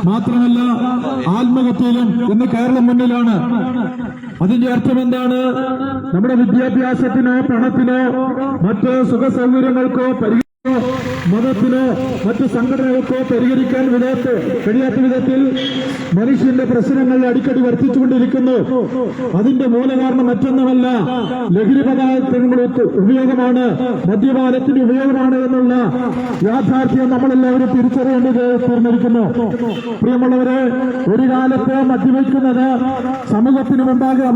മാത്രമല്ല ആത്മഹത്യയിലും ഇന്ന് കേരളം മുന്നിലാണ്. അതിന്റെ അർത്ഥം എന്താണ്? നമ്മുടെ വിദ്യാഭ്യാസത്തിനോ പണത്തിനോ മറ്റ് സുഖ സൗകര്യങ്ങൾക്കോ മതത്തിനോ മറ്റു സംഘടനകൾക്കോ പരിഹരിക്കാൻ കഴിയാത്ത വിധത്തിൽ മനുഷ്യന്റെ പ്രശ്നങ്ങൾ അടിക്കടി വർദ്ധിച്ചുകൊണ്ടിരിക്കുന്നു. അതിന്റെ മൂലകാരണം മറ്റൊന്നുമല്ല, ലഹരി പദാർത്ഥങ്ങളുടെ ഉപയോഗമാണ്, മദ്യപാനത്തിന്റെ ഉപയോഗമാണ് എന്നുള്ള യാഥാർത്ഥ്യം നമ്മളെല്ലാവരും തിരിച്ചറിയേണ്ടത് തീർന്നിരിക്കുന്നു. പ്രിയമുള്ളവരെ, ഒരു കാലത്ത് മദ്യപിക്കുന്നത് സമൂഹത്തിന് മുമ്പാകെ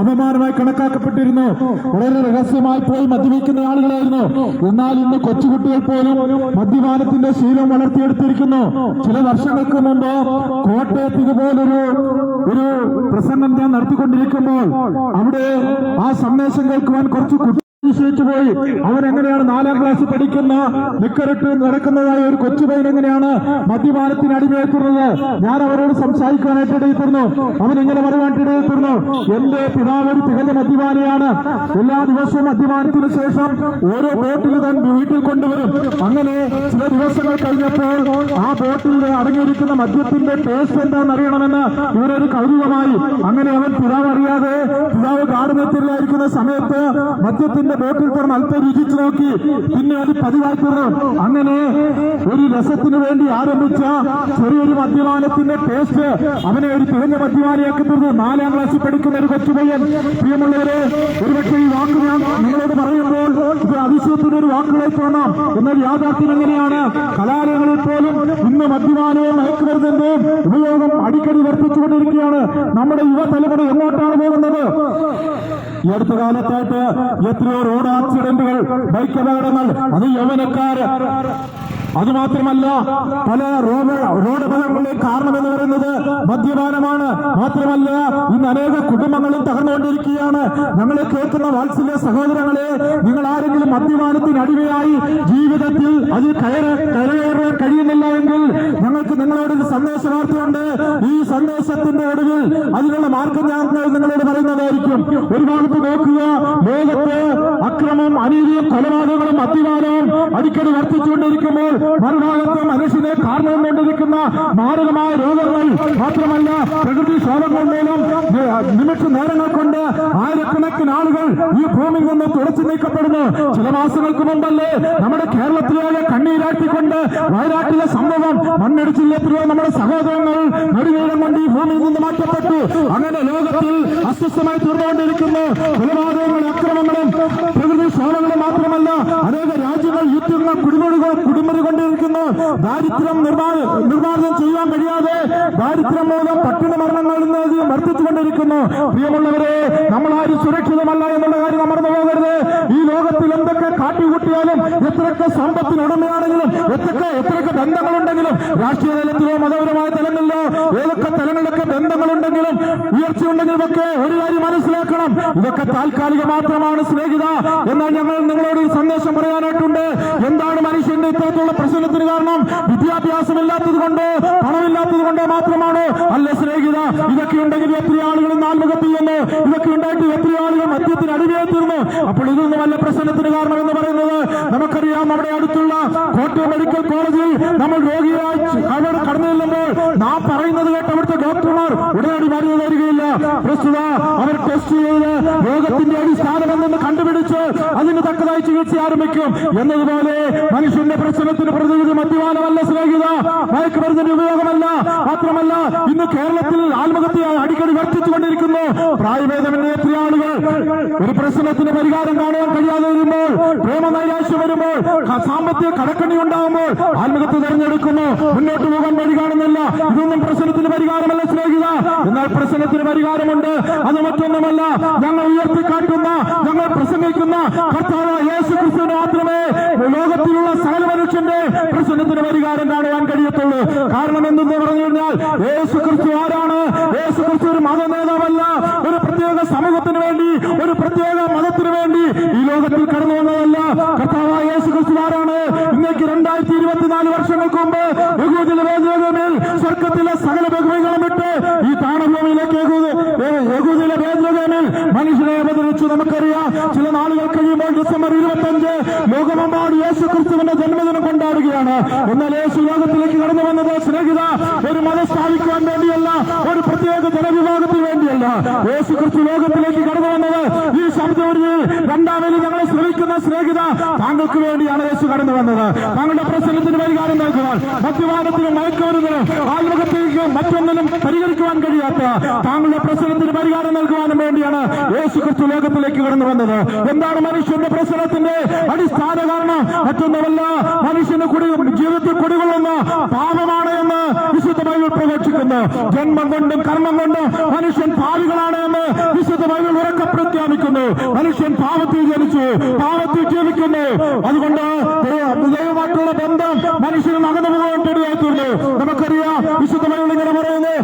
അപമാനമായി കണക്കാക്കപ്പെട്ടിരുന്നു. വളരെ രഹസ്യമായി പോയി മദ്യപിക്കുന്ന ആളുകളായിരുന്നു. എന്നാൽ ഇന്ന് കൊച്ചുകുട്ടികൾ പോലും മദ്യപാനത്തിന്റെ ശീലം വളർത്തിയെടുത്തിരിക്കുന്നു. ചില വർഷങ്ങൾക്ക് മുമ്പ് കോട്ടയത്ത് ഇതുപോലൊരു പ്രസംഗം ഞാൻ നടത്തിക്കൊണ്ടിരിക്കുമ്പോൾ അവിടെ ആ സന്ദേശം കേൾക്കുവാൻ കുറച്ച് പോയി. അവൻ എങ്ങനെയാണ് 4ാം ക്ലാസ് പഠിക്കുന്ന നിക്കറിട്ട് നടക്കുന്നതായ ഒരു കൊച്ചുപൈൻ എങ്ങനെയാണ് മദ്യപാനത്തിന് അടിമയെത്തുന്നത്? ഞാൻ അവരോട് സംസാരിക്കാനായിട്ട് ഇടയിത്തീർന്നു. അവൻ ഇങ്ങനെ പറയുവാനായിട്ട് ഇടയിത്തീർന്നു, എന്റെ പിതാവ് ഒരു തികഞ്ഞ മദ്യപാനിയാണ്. എല്ലാ ദിവസവും മദ്യപാനത്തിന് ശേഷം ഓരോ ബോട്ടിൽ താൻ വീട്ടിൽ കൊണ്ടുവരും. അങ്ങനെ ചില ദിവസങ്ങൾ കഴിഞ്ഞപ്പോൾ ആ ബോട്ടിൽ അടങ്ങിയിരിക്കുന്ന മദ്യത്തിന്റെ ടേസ്റ്റ് എന്താണെന്ന് അറിയണമെന്ന് ഇവരൊരു കൗതുകമായി. അങ്ങനെ അവൻ പിതാവ് അറിയാതെ, പിതാവ് ഗാർഡനെത്തിലായിരിക്കുന്ന സമയത്ത് മദ്യത്തിന്റെ ബോട്ടിൽ തുറന്ന് അല്പം രുചിച്ചു നോക്കി. പിന്നെ അത് പതിവായി തീർന്നു. അങ്ങനെ ഒരു രസത്തിന് വേണ്ടി ആരംഭിച്ച ചെറിയൊരു മദ്യപാനത്തിന്റെ ടേസ്റ്റ് അവനെ ഒരു തികഞ്ഞ മദ്യപാനിയാക്കി തീർന്നു. 4ാം ക്ലാസ്സിൽ പഠിക്കുന്ന ഒരു കൊച്ചുപയ്യൻ. പ്രിയമുള്ളവരെ, ഒരുപക്ഷെ ഈ വാക്ക് ഞാൻ നിങ്ങളോട് പറയുമ്പോൾ ഇത് അതിശയത്തിന്റെ ഒരു വാക്കുകളായി തോന്നാം. എന്നാൽ യാഥാർത്ഥ്യം എങ്ങനെയാണ്? കലാലയങ്ങളിൽ പോലും ഇന്ന് മദ്യപാനവും മയക്കുമരുന്നിന്റെയും ഉപയോഗം അടിക്കടി വർദ്ധിച്ചുകൊണ്ടിരിക്കുകയാണ്. നമ്മുടെ യുവതലമുറ എങ്ങോട്ടാണ് പോകുന്നത്? ഈ അടുത്ത കാലത്തായിട്ട് എത്രയോ റോഡ് ആക്സിഡന്റുകൾ, ബൈക്ക് അപകടങ്ങൾ, അത് യൗവനക്കാർ. അതുമാത്രമല്ല, പല റോഡ് അപകടങ്ങളുടെയും കാരണമെന്ന് പറയുന്നത് മദ്യപാനമാണ്. മാത്രമല്ല, ഇന്ന് അനേക കുടുംബങ്ങളും തകർന്നുകൊണ്ടിരിക്കുകയാണ്. ഞങ്ങളെ കേൾക്കുന്ന വാത്സല്യ സഹോദരങ്ങളെ, നിങ്ങൾ ആരെങ്കിലും മദ്യപാനത്തിന് അടിമയായി ജീവിതത്തിൽ അത് കരകയറാൻ കഴിയുന്നില്ല എങ്കിൽ ഞങ്ങൾക്ക് നിങ്ങളോടൊരു സന്ദേശവാർത്തയുണ്ട്. ഈ സന്ദേശത്തിന്റെ ഒടുവിൽ അതിനുള്ള മാർഗം ഞാൻ നിങ്ങളോട് പറയുന്നതായിരിക്കും. ഒരു ഭാഗത്ത് നോക്കുക, ലോകത്ത് അക്രമം, അനീതിയും, കൊലപാതകങ്ങളും മദ്യപാനവും അടിക്കടി വർദ്ധിച്ചുകൊണ്ടിരിക്കുമ്പോൾ മറുഭാഗത്ത് മനുഷ്യനെ കാരണമുകൊണ്ടിരിക്കുന്ന മാരകമായ രോഗങ്ങൾ, മാത്രമല്ല പ്രകൃതിക്ഷോഭങ്ങൾ മൂലം നിമിഷ നേരങ്ങൾ കൊണ്ട് ആയിരക്കണക്കിന് ആളുകൾ ഈ ഭൂമിയിൽ നിന്ന് തുടച്ചു നീക്കപ്പെടുന്നു. ചില മാസങ്ങൾക്ക് മുമ്പല്ലേ നമ്മുടെ കേരളത്തിലെ കണ്ണീരാട്ടിക്കൊണ്ട് വയനാട്ടിലെ സംഭവം, മണ്ണിടിച്ചില്ലെത്തിയോ നമ്മുടെ സഹോദരങ്ങൾ നടുവീഴം കൊണ്ട് ഈ ഭൂമിയിൽ നിന്ന് മാറ്റപ്പെട്ടു. അങ്ങനെ ലോകത്തിൽ അസ്വസ്ഥമായി തീർന്നുകൊണ്ടിരിക്കുന്നു. കൊലപാതകങ്ങളും അക്രമങ്ങളും പ്രകൃതിക്ഷോഭങ്ങളും മാത്രമല്ല, അനേക രാജ്യങ്ങൾ യുദ്ധങ്ങൾ കുടിമുറി കൊണ്ടിരിക്കുന്നു. ദാരിദ്ര്യം നിർമ്മാർജ്ജനം ചെയ്യാൻ കഴിയാതെ ദാരിദ്ര്യം മൂലം പട്ടിണി മരണങ്ങൾ വർദ്ധിച്ചുകൊണ്ടിരിക്കുന്നു. പ്രിയമുള്ളവരെ, നമ്മളാരും സുരക്ഷിതമല്ല എന്നുള്ള കാര്യം മറന്നു പോകരുത്. ഈ ലോകത്തിൽ എന്തൊക്കെ കാട്ടിക്കൂട്ടിയാലും, എത്രയൊക്കെ സമ്പത്തിന് ഉടമയാണെങ്കിലും, എത്രയൊക്കെ ബന്ധങ്ങളുണ്ടെങ്കിലും, രാഷ്ട്രീയ തലത്തിലോ മതപരമായ തലങ്ങളിലോ ഏതൊക്കെ തലങ്ങളിലൊക്കെ ബന്ധങ്ങളുണ്ടെങ്കിലും ഉയർച്ചയുണ്ടെങ്കിലും ഒക്കെ ഒരു കാര്യം മനസ്സിലാക്കണം, ഇതൊക്കെ താൽക്കാലിക മാത്രമാണ് സ്നേഹിത. എന്നാൽ ഞങ്ങൾ നിങ്ങളോട് ഈ സന്ദേശം പറയാനായിട്ടുണ്ട്. എന്താണ് മനുഷ്യന്റെ ഇത്തരത്തിലുള്ള പ്രശ്നത്തിന് കാരണം? വിദ്യാഭ്യാസമില്ലാത്തത് കൊണ്ടോ പണമില്ലാത്തത് കൊണ്ടോ മാത്രമാണോ? അല്ല സ്നേഹിത, ഇതൊക്കെ ഉണ്ടെങ്കിൽ എത്ര ആളുകൾ ഇന്ന് ആത്മഹത്യ ചെയ്യുന്നു? ഇതൊക്കെ ഉണ്ടായിട്ട് എത്ര ആളുകൾ മദ്യത്തിന് അടിമയായി തീർന്നു? അപ്പോൾ ഇതൊന്നും അല്ല പ്രശ്നത്തിന് കാരണം എന്ന് പറയുന്നത്. നമുക്കറിയാം, നമ്മുടെ അടുത്തുള്ള കോട്ടയം മെഡിക്കൽ കോളേജിൽ നമ്മൾ രോഗിയായി അവിടെ കടന്നു ചെല്ലുമ്പോൾ നാം പറയുന്നത് കേട്ട് അവിടുത്തെ ഡോക്ടർമാർ ഉടനടി മരുന്ന് തരികയില്ല. പ്രസ്തുത അവർ ടെസ്റ്റ് ചെയ്ത് രോഗത്തിന്റെ അടിസ്ഥാനം എന്തെന്ന് കണ്ടുപിടിച്ച് അതിന് തക്കതായി ചികിത്സ ആരംഭിക്കും. എന്നതുപോലെ മനുഷ്യന്റെ പ്രശ്നത്തിന് പ്രതിവിധി മദ്യപാനമല്ല സ്നേഹിത, മയക്കുമരുന്നിന്റെ ഉപയോഗമല്ല. മാത്രമല്ല, ഇന്ന് കേരളത്തിൽ ആത്മഹത്യ അടിക്കടി വർദ്ധിച്ചുകൊണ്ടിരിക്കുന്നു. പ്രായഭേദമെന്ന എത്ര ആളുകൾ ഒരു പ്രശ്നത്തിന് പരിഹാരം കാണുവാൻ കഴിയാതെ വരുമ്പോൾ, പ്രേമനൈരാശ്യം വരുമ്പോൾ, സാമ്പത്തിക കടക്കണി ഉണ്ടാകുമ്പോൾ ആത്മഹത്യ തെരഞ്ഞെടുക്കുന്നു. മുന്നോട്ട് പോകാൻ വഴി കാണുന്നില്ല. ഇതൊന്നും പ്രശ്നത്തിന് പരിഹാരമല്ല സ്നേഹിത. എന്നാൽ പ്രശ്നത്തിന് പരിഹാരമുണ്ട്. അത് മറ്റൊന്നുമല്ല, ഞങ്ങൾ ഉയർത്തിക്കാട്ടുന്ന, ഞങ്ങൾ പ്രസംഗിക്കുന്ന കർത്താവായ യേശു ക്രിസ്തുവിന് മാത്രമേ ലോകത്തിലുള്ള സകല മനുഷ്യന്റെ പ്രശ്നത്തിന് പരിഹാരം കാണുവാൻ കഴിയത്തുള്ളൂ. കാരണം എന്തെന്ന് പറഞ്ഞു കഴിഞ്ഞാൽ, യേശു ക്രിസ്തു ആരാണ്? യേശു ക്രിസ്തു ഒരു മത നേതാവല്ല. ഒരു പ്രത്യേക സമൂഹത്തിന് വേണ്ടി, ഒരു പ്രത്യേക മതത്തിന് വേണ്ടി ഈ ലോകത്തിൽ കടന്നു വന്നതല്ല. കർത്താവായ യേശു ക്രിസ്തു ആരാണ്? ഇന്നേക്ക് 2024 വർഷങ്ങൾക്ക് മുമ്പ് യഹൂദിലെ വേദനമേൽ സ്വർഗത്തിലെ സകല ബഹുമതികളും വിട്ട് ഈ താണഭൂമിയിലേക്ക് യഹൂദിലെ വേദനമേൽ മനുഷ്യനെ അവതരിച്ചു. നമുക്കറിയാം, ചില നാളുകൾ കഴിയുമ്പോൾ ഡിസംബർ 25 ലോകമെമ്പാടും യേശു ക്രിസ്തുവിന്റെ ജന്മദിനം കൊണ്ടാടുകയാണ്. എന്നാൽ യേശു ലോകത്തിലേക്ക് കടന്നു വന്നത് സ്നേഹിത ഒരു മതം സ്ഥാപിക്കുവാൻ വേണ്ടിയല്ല, ഒരു പ്രത്യേക ജനവിഭാഗത്തിന് വേണ്ടിയല്ല. യേശു ക്രിസ്തു ലോകത്തിലേക്ക് കടന്നു വന്നത് ഈ ശബ്ദത്തിൽ രണ്ടാമത് ഞങ്ങളെ ശ്രമിക്കുന്ന സ്നേഹിത താങ്കൾക്ക് വേണ്ടിയാണ് യേശു കടന്നു വന്നത്. താങ്കളുടെ പ്രശ്നത്തിന് പരിഹാരം നൽകുവാൻ, മദ്യപാനത്തിനും മയക്കുമരുന്നിനും ആത്മഹത്യയ്ക്കും മറ്റൊന്നിനും പരിഹരിക്കുവാൻ കഴിയാത്ത താങ്കളുടെ പ്രശ്നത്തിന് പരിഹാരം നൽകുവാനും വേണ്ടിയാണ് യേശു ക്രിസ്തു ലോകത്തിലേക്ക് കടന്നു വന്നത്. എന്താണ് മനുഷ്യന്റെ പ്രശ്നത്തിന്റെ അടിസ്ഥാന കാരണം? മറ്റൊന്നുമല്ല, മനുഷ്യന് ജീവിതത്തിൽ കുടികൊള്ളുന്ന പാപമാണ് എന്ന് വിശുദ്ധ ബൈബിൾ പ്രഘോഷിക്കുന്നു. ജന്മം കൊണ്ടും കർമ്മം കൊണ്ടും മനുഷ്യൻ പാപികളാണ് എന്ന് വിശുദ്ധ ബൈബിൾ ഉറക്കെ പ്രഖ്യാപിക്കുന്നു. മനുഷ്യൻ പാപത്തിൽ ജനിച്ചു, പാപത്തിൽ ജീവിക്കുന്നു. അതുകൊണ്ട് ദൈവമായിട്ടുള്ള ബന്ധം മനുഷ്യന് അകന്നു പോകാൻ ഇടയായിട്ടുണ്ട്. നമുക്കറിയാം, വിശുദ്ധ ബൈബിൾ ഇങ്ങനെ പറയുന്നു,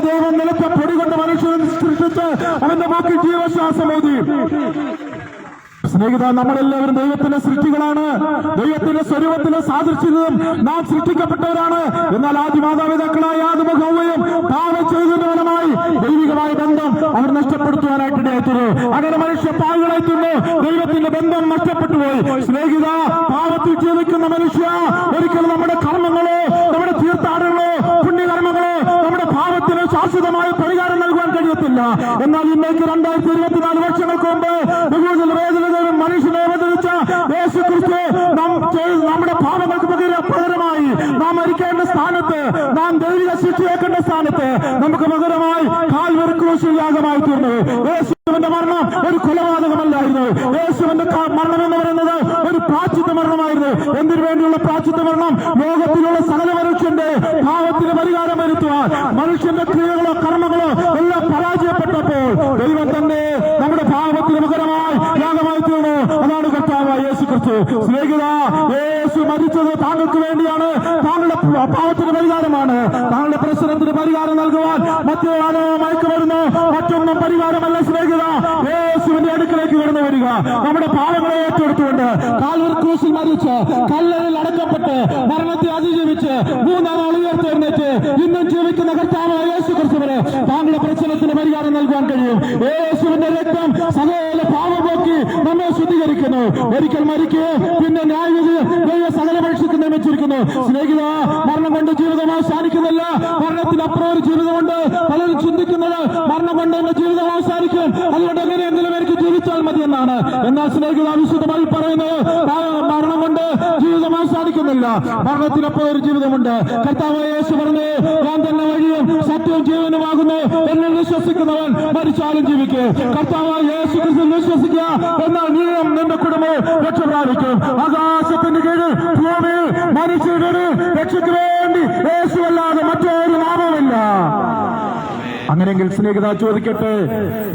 ദൈവം നിലത്തെ പൊടി കൊണ്ട് മനുഷ്യനെ സൃഷ്ടിച്ച് അവന്റെ മൂക്കിൽ ജീവശ്വാസം ഊതി. സ്നേഹിത, നമ്മളെല്ലാവരും ദൈവത്തിന്റെ സൃഷ്ടികളാണ്. ദൈവത്തിന്റെ സ്വരൂപത്തിലെ സാദൃശ്യവും നാം സൃഷ്ടിക്കപ്പെട്ടവരാണ്. എന്നാൽ ആദ്യ മാതാപിതാക്കളായ ആദമും ഹവ്വയും പാപം ചെയ്തതിന്റെ ഫലമായി ദൈവികമായ ബന്ധം അവർ നഷ്ടപ്പെടുത്തുവാനായിട്ട് ഇടയായിത്തീർന്നു. അങ്ങനെ മനുഷ്യ പാപികളായിത്തീർന്നു. ദൈവത്തിന്റെ ബന്ധം നഷ്ടപ്പെട്ടുപോയി. സ്നേഹിത, പാപത്തിൽ ജീവിക്കുന്ന മനുഷ്യ ഒരിക്കലും നമ്മുടെ കർമ്മങ്ങളോ നമ്മുടെ തീർത്ഥാടനങ്ങളോ പുണ്യകർമ്മങ്ങളോ നമ്മുടെ പാപത്തിന് ശാശ്വതമായ പരിഹാരം നൽകുവാൻ കഴിയത്തില്ല. എന്നാൽ ഇന്നേക്ക് 2024 വർഷങ്ങൾക്ക് മുമ്പ് മനുഷ്യനെ അവതരിച്ച യേശു ക്രിസ്തു നമ്മുടെ പാപങ്ങൾക്ക് പകരമായി നാം മരിക്കേണ്ട സ്ഥാനത്ത്, നാം ദൈവിക ശിക്ഷയേക്കേണ്ട സ്ഥാനത്ത് നമുക്ക് പകരമായി കാൽവരി ക്രൂശിൽ യാഗമായി തീർന്നു. യേശുവിന്റെ മരണം ഒരു കൊലപാതകമല്ലായിരുന്നു. യേശുവിന്റെ മരണം എന്ന് പറയുന്നത് ഒരു പ്രായശ്ചിത്ത മരണമായിരുന്നു. എന്തിനു വേണ്ടിയുള്ള പ്രായശ്ചിത്ത മരണം? ലോകത്തിലുള്ള സകല മനുഷ്യന്റെ പാപത്തിന് പരിഹാരം വരുത്തുവാൻ. മനുഷ്യന്റെ ക്രിയകളോ കർമ്മങ്ങളോ എല്ലാം പരാജയപ്പെട്ടപ്പോൾ ദൈവം തന്നെ നമ്മുടെ പാപത്തിന് പകരമായി യാഗമായി തീർന്നു. അതാണ് കർത്താവായ യേശു ക്രിസ്തു. സ്നേഹിത, യേശു മരിച്ചത് താങ്കൾക്ക് വേണ്ടിയാണ്. താങ്കളുടെ പാപത്തിന് പരിഹാരമാണ്. താങ്കളുടെ പ്രശ്നത്തിന് പരിഹാരം നൽകുവാൻ മദ്യപാനോ മയക്കുമരുന്നോ മറ്റൊന്നും പരിഹാരമല്ല. സ്നേഹിത, യേശുവിന്റെ അടുക്കലേക്ക് കടന്നു വരിക. നമ്മുടെ പാപങ്ങളെ ഏറ്റെടുത്തുകൊണ്ട് കാൽവരി ക്രൂശിൽ മരിച്ച് കല്ലറിൽ അടക്കപ്പെട്ട് മരണത്തെ അതിജീവിച്ച് 3-ാം നാൾ ഉയർത്തെഴുന്നേറ്റ് ഇന്നും ജീവിക്കുന്ന കർത്താവായ യേശു ക്രിസ്തുവിന് താങ്കളുടെ പ്രശ്നത്തിന് പരിഹാരം നൽകുവാൻ കഴിയും. യേശുവിന്റെ രക്തം സകല പാപം പോക്കി നമ്മെ ശുദ്ധീകരിക്കുന്നു. ഒരിക്കൽ മരിക്കുകയും പിന്നെ ന്യായവിധി സകല മനുഷ്യർക്ക് നിർമ്മിച്ചിരിക്കുന്നു. സ്നേഹിത, മരണം കൊണ്ട് ജീവിതം അവസാനിക്കുന്നില്ല. മരണത്തിനപ്പുറം ഒരു ജീവിതമുണ്ട്. പലരും ചിന്തിക്കുന്നത് മരണം കൊണ്ട് എന്റെ ജീവിതം അവസാനിക്കും, അതുകൊണ്ട് എങ്ങനെയെങ്കിലും എനിക്ക് ജീവിച്ചാൽ മതി എന്നാണ്. എന്നാൽ സ്നേഹിത, വിശുദ്ധമായി പറയുന്നത് മരണം കൊണ്ട് ജീവിതം അവസാനിക്കുന്നില്ല. മരണത്തിനപ്പുറം ഒരു ജീവിതമുണ്ട്. കർത്താവായ യേശു പറഞ്ഞു, ഞാൻ തന്നെ വഴിയും സത്യവും ജീവനുമാകുന്നു. എന്നിൽ വിശ്വസിക്കുന്നവൻ മരിച്ചാലും ജീവിക്കും. കർത്താവായ യേശു ക്രിസ്തുവിൽ വിശ്വസിക്കുക, എന്നാൽ നീയും നിന്റെ കുടുംബവും രക്ഷ പ്രാപിക്കും. ആകാശത്തിന്റെ കീഴിൽ ഭൂമിയിൽ മനുഷ്യരുടെ രക്ഷയ്ക്ക് വേണ്ടി യേശുവല്ലാതെ മറ്റൊരു നാമമില്ല. അങ്ങനെയെങ്കിൽ സ്നേഹിത, ചോദിക്കട്ടെ,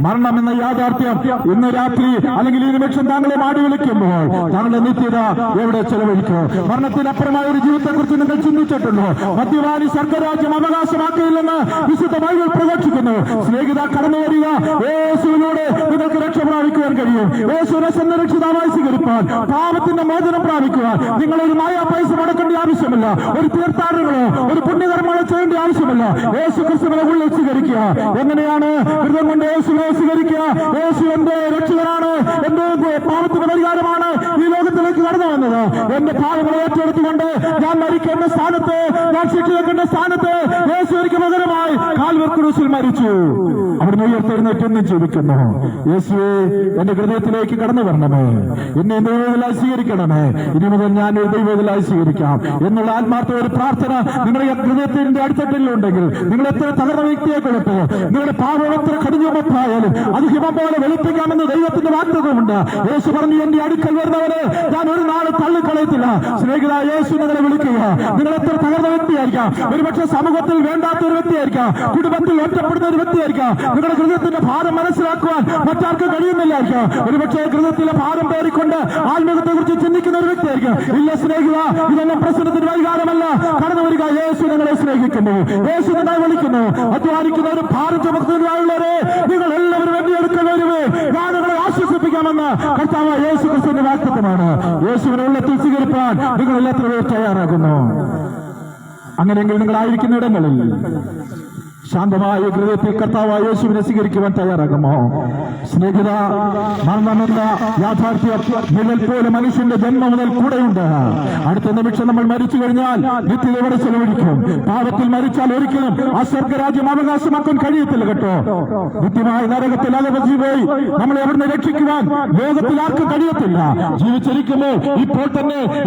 മരണം എന്ന യാഥാർത്ഥ്യം ഇന്ന് രാത്രി അല്ലെങ്കിൽ ഈ നിമിഷം താങ്കളെ മാടി വിളിക്കുമ്പോൾ താങ്കളുടെ നിത്യത എവിടെ ചെലവഴിക്കും? മരണത്തിനപ്പുറമായ ഒരു ജീവിതത്തെക്കുറിച്ച് നിങ്ങൾ ചിന്തിച്ചിട്ടുണ്ടോ? മദ്യപാനി സ്വർഗരാജ്യം അവകാശമാക്കിയില്ലെന്ന് വിശുദ്ധ ബൈബിൾ പ്രഘോഷിക്കുന്നു. സ്നേഹിത, കടന്നു വരിക. യേശുവിലൂടെ നിങ്ങൾക്ക് രക്ഷ പ്രാപിക്കുവാൻ കഴിയും. യേശുവിനെ രക്ഷിതാവായി സ്വീകരിപ്പാൻ, പാപത്തിന്റെ മോചനം പ്രാപിക്കുവാൻ നിങ്ങളൊരു പൈസ മുടക്കേണ്ട ആവശ്യമില്ല. ഒരു തീർത്ഥാടനങ്ങളോ ഒരു പുണ്യകർമ്മങ്ങളോ ചെയ്യേണ്ട ആവശ്യമില്ല. യേശു ക്രിസ്തുവിനെ ഉള്ളിൽ സ്വീകരിക്കുക. എങ്ങനെയാണ് ഹൃദയം കൊണ്ട് യേശുവിനെ സ്വീകരിക്കുക? യേശു എന്റെ രക്ഷകനാണ്, എന്റെ പാപത്തിന് പരിഹാരമാണ് ഈ ലോകത്തിലേക്ക് കടന്നു വന്നത്. എന്റെ പാപങ്ങളെ ഏറ്റെടുത്തുകൊണ്ട് ഞാൻ മരിക്കേണ്ട സ്ഥാനത്ത്, ഞാൻ ശിക്ഷിക്കേണ്ട സ്ഥാനത്ത് യേശു എനിക്ക് പകരമായി കാൽവരി ക്രൂശിൽ മരിച്ചു. അവിടുന്ന് ഉയർത്തെഴുന്നേറ്റ് എന്നും ജീവിക്കുന്നു. യേശുവേ, എന്റെ ഹൃദയത്തിലേക്ക് കടന്നു വരണമേ, എന്നെ ദൈവത്തിലായി സ്വീകരിക്കണമേ. ഇനി മുതൽ ഞാൻ ഒരു ദൈവത്തിലായി സ്വീകരിക്കാം എന്നുള്ള ആത്മാർത്ഥ ഒരു പ്രാർത്ഥന നിങ്ങളുടെ ഹൃദയത്തിന്റെ അടിത്തട്ടിലുണ്ടെങ്കിൽ, നിങ്ങൾ എത്ര തകർന്ന വ്യക്തിയെ കൊടുത്തു, നിങ്ങളുടെ പാപം എത്ര കഠിനമായാലും അത് ഹിമം പോലെ വെളുപ്പിക്കാമെന്ന് ദൈവത്തിന്റെ വാഗ്ദത്തമുണ്ട്. യേശു പറഞ്ഞു, എന്റെ അടുക്കൽ വരുന്നവരെ ഞാൻ ഒരു നാൾ തള്ളിക്കളയത്തില്ല. സ്നേഹിത, യേശു നിങ്ങളെ വിളിക്കുക. നിങ്ങൾ എത്ര തകർന്ന വ്യക്തിയായിരിക്കാം, ഒരുപക്ഷെ സമൂഹത്തിൽ വേണ്ടാത്ത ഒരു വ്യക്തിയായിരിക്കാം, കുടുംബത്തിൽ ഒറ്റപ്പെടുന്ന ഒരു വ്യക്തിയായിരിക്കാം, നിങ്ങളുടെ ഹൃദയത്തിന്റെ ഭാരം മനസ്സിലാക്കുവാൻ മറ്റാർക്കും കഴിയുന്നില്ലായിരിക്കാം, ഒരുപക്ഷെ ഹൃദയത്തിലെ ഭാരം പേറിക്കൊണ്ട് ആത്മീയത്തെ കുറിച്ച് ചിന്തിക്കുന്ന ഒരു വ്യക്തിയായിരിക്കാം. ഇല്ല സ്നേഹിത, ഇതൊന്നും പ്രശ്നത്തിന് പരിഹാരമല്ല. കടന്നു വരിക. യേശു നിങ്ങളെ സ്നേഹിക്കുന്നു. യേശു നിങ്ങളെ വിളിക്കുന്നു. അധ്വാനിക്കുന്നവരും ഭാരം ചുമക്കുന്നവരുള്ളവരെ നിങ്ങൾ എല്ലാവരും എന്നെ എടുക്കുന്നവരുമേ, ഞാൻ നിങ്ങളെ ആശ്വസിപ്പിക്കാമെന്ന് കർത്താവ് യേശു ക്രിസ്തുവിന്റെ വാഗ്ദത്തമാണ്. യേശുവിനെ ഉള്ളത്തിൽ സ്വീകരിപ്പാൻ നിങ്ങൾ എല്ലാത്തിനും തയ്യാറാകുന്നു. അങ്ങനെയെങ്കിൽ നിങ്ങളായിരിക്കുന്ന ഇടങ്ങളിൽ ശാന്തമായ ഹൃദയത്തിൽ കർത്താവായ യേശുവിനെ സ്വീകരിക്കുവാൻ തയ്യാറാകുമോ? സ്നേഹിത, മരണമെന്ന യാഥാർത്ഥ്യം നിഴൽ പോലെ മനുഷ്യന്റെ ജന്മം മുതൽ കൂടെയുണ്ട്. അടുത്ത നിമിഷം നമ്മൾ മരിച്ചു കഴിഞ്ഞാൽ നിത്യതയോടെ ചെലവഴിക്കും. പാപത്തിൽ മരിച്ചാൽ ഒരിക്കലും ആ സ്വർഗരാജ്യം അവകാശമാക്കാൻ കഴിയത്തില്ല കേട്ടോ. നിത്യമായ നരകത്തിൽ അകപ്പെട്ടു പോയി നമ്മളെ എവിടുന്ന് രക്ഷിക്കുവാൻ ലോകത്തിൽ ആർക്കും കഴിയത്തില്ല. ജീവിച്ചിരിക്കുമ്പോൾ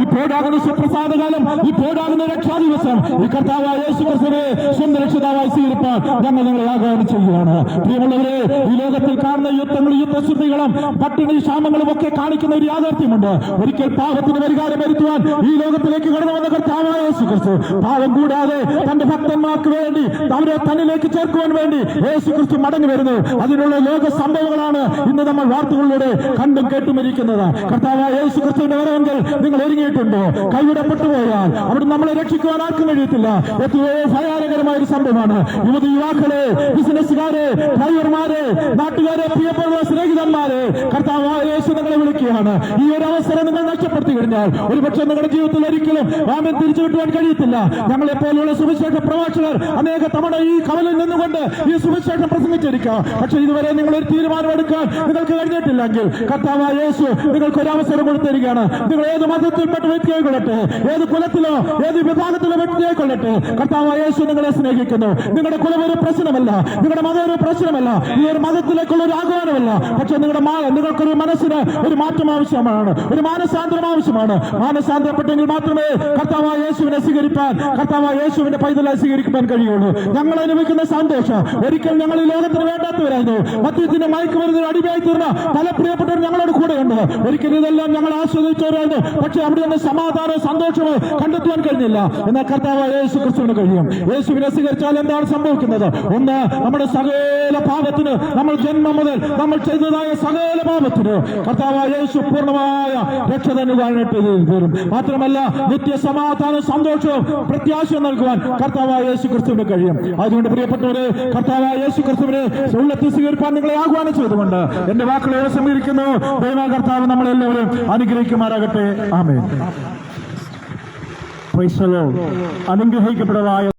ഇപ്പോഴാകുന്ന സുപ്രസാദകാലം, ഇപ്പോഴാകുന്ന രക്ഷാദിവസം ഈ കർത്താവായ യേശു ക്രിസ്തുവിനെ സ്വന്തം രക്ഷിതാവായി സ്വീകരിപ്പാൻ ഞങ്ങൾ നിങ്ങളെ ആഹ്വാനം ചെയ്യുകയാണ്. പ്രിയമുള്ളവരെ, ഈ ലോകത്തിൽ കാണുന്ന യുദ്ധങ്ങളും യുദ്ധശുദ്ധികളും പട്ടിണി ക്ഷാമങ്ങളും ഒക്കെ കാണിക്കുന്ന ഒരു യാഥാർത്ഥ്യമുണ്ട്. ഒരിക്കൽ പാപത്തിന് പരിഹാരം വരുത്തുവാൻ ഈ ലോകത്തിലേക്ക് കടന്നു വന്ന കർത്താവായ യേശു ക്രിസ്തു പാപം കൂടാതെ തന്റെ ഭക്തന്മാർക്ക് വേണ്ടി അവരെ തന്നിലേക്ക് ചേർക്കുവാൻ വേണ്ടി യേശു ക്രിസ്തു മടങ്ങി വരുന്നു. അതിനുള്ള ലോക സംഭവങ്ങളാണ് ഇന്ന് നമ്മൾ വാർത്തകളിലൂടെ കണ്ടും കേട്ടുമിരിക്കുന്നത്. കർത്താവായ യേശു ക്രിസ്തുവിന്റെ വരവെങ്കിൽ നിങ്ങൾ ഒരുങ്ങിയിട്ടുണ്ടോ? കൈവിടപ്പെട്ടു പോയാൽ അവിടെ നമ്മളെ രക്ഷിക്കുവാൻ ആർക്കും കഴിയത്തില്ല. എത്രയോ ഭയാനകരമായ ഒരു സംഭവമാണ്. യുവാക്കളെ, ബിസിനസ്സുകാരെ, ഡ്രൈവർമാരെ, നാട്ടുകാരെ, പ്രിയപ്പെട്ട സ്നേഹിതന്മാരെ, കർത്താവായ യേശു നിങ്ങളെ വിളിക്കുകയാണ്. ഈ ഒരു അവസരം നിങ്ങൾ നഷ്ടപ്പെടുത്തി കഴിഞ്ഞാൽ ഒരുപക്ഷെ നിങ്ങളുടെ ജീവിതത്തിൽ ഒരിക്കലും ആമേൻ തിരിച്ചു കിട്ടുവാൻ കഴിയത്തില്ല. ഞങ്ങളെ പോലെയുള്ള സുവിശേഷ പ്രവാചകർ അനേക തവണ ഈ കവലിൽ നിന്നുകൊണ്ട് ഈ സുവിശേഷം പ്രസംഗിച്ചിരിക്കാം. പക്ഷെ ഇതുവരെ നിങ്ങൾ ഒരു തീരുമാനമെടുക്കാൻ നിങ്ങൾക്ക് കഴിഞ്ഞിട്ടില്ലെങ്കിൽ കർത്താവായ യേശു നിങ്ങൾക്ക് ഒരു അവസരം കൊടുത്തിരിക്കുകയാണ്. നിങ്ങൾ ഏത് മതത്തിൽപ്പെട്ട വ്യക്തിയായിക്കൊള്ളട്ടെ, ഏത് കുലത്തിലോ ഏത് വിഭാഗത്തിലോ വ്യക്തിയായിക്കൊള്ളട്ടെ, കർത്താവായ യേശു നിങ്ങളെ സ്നേഹിക്കുന്നു. നിങ്ങളുടെ കുലം ഒരു പ്രശ്നമല്ല, നിങ്ങളുടെ മതം ഒരു പ്രശ്നമല്ല, ഈ ഒരു മതത്തിലേക്കുള്ള ഒരു ആഹ്വാനമല്ല. പക്ഷെ നിങ്ങൾക്കൊരു മനസ്സിന് ഒരു മാറ്റം ആവശ്യമാണ്, ഒരു മാനസാന്തരം ആവശ്യമാണ്. മാനസാന്തരപ്പെട്ടെങ്കിൽ മാത്രമേ കർത്താവായ യേശുവിനെ സ്വീകരിക്കാൻ, കർത്താവായ യേശുവിന്റെ പൈതലായി സ്വീകരിക്കാൻ കഴിയുള്ളൂ. ഞങ്ങൾ അനുഭവിക്കുന്ന സന്തോഷം ഒരിക്കൽ ഞങ്ങൾ ഈ ലോകത്തിന് വേണ്ടാത്തവരായിരുന്നു. മദ്യത്തിന്റെ മയക്കുമരുന്നിന് അടിമയായി തീർന്ന പല പ്രിയപ്പെട്ടവർ ഞങ്ങളോട് കൂടെയുണ്ട്. ഒരിക്കലും ഇതെല്ലാം ഞങ്ങൾ ആസ്വദിച്ചവരായിരുന്നു. പക്ഷെ അവിടെ നിന്ന് സമാധാനവും സന്തോഷവും കണ്ടെത്തുവാൻ കഴിഞ്ഞില്ല. എന്നാൽ കർത്താവായ യേശു ക്രിസ്തുവിന് കഴിയും. യേശുവിനെ സ്വീകരിച്ചാൽ എന്താണ് സംഭവിക്കുന്നത്? ഒന്ന്, നമ്മുടെ സകല പാപത്തിന്, നമ്മൾ ജന്മം മുതൽ നമ്മൾ ചെയ്തതായ സകല പാപത്തിന് കർത്താവായ യേശു പൂർണ്ണമായ രക്ഷ തന്നുവാനായിട്ട് തീരും. മാത്രമല്ല നിത്യസമാധാന സന്തോഷവും പ്രത്യാശയും നൽകുവാൻ കർത്താവായ യേശു ക്രിസ്തുവിന് കഴിയും. അതുകൊണ്ട് പ്രിയപ്പെട്ടവരെ, കർത്താവായ യേശു ക്രിസ്തുവിനെ ഉള്ളത്തിൽ സ്വീകരിക്കാൻ നിങ്ങളെ ആഹ്വാനം ചെയ്തുകൊണ്ട് എന്റെ വാക്കുകളെ സമീപിക്കുന്നു. ദൈവ കർത്താവ് നമ്മളെല്ലാവരും അനുഗ്രഹിക്കുമാറാകട്ടെ. ആമേൻ. അനുഗ്രഹിക്കപ്പെട്ടതായ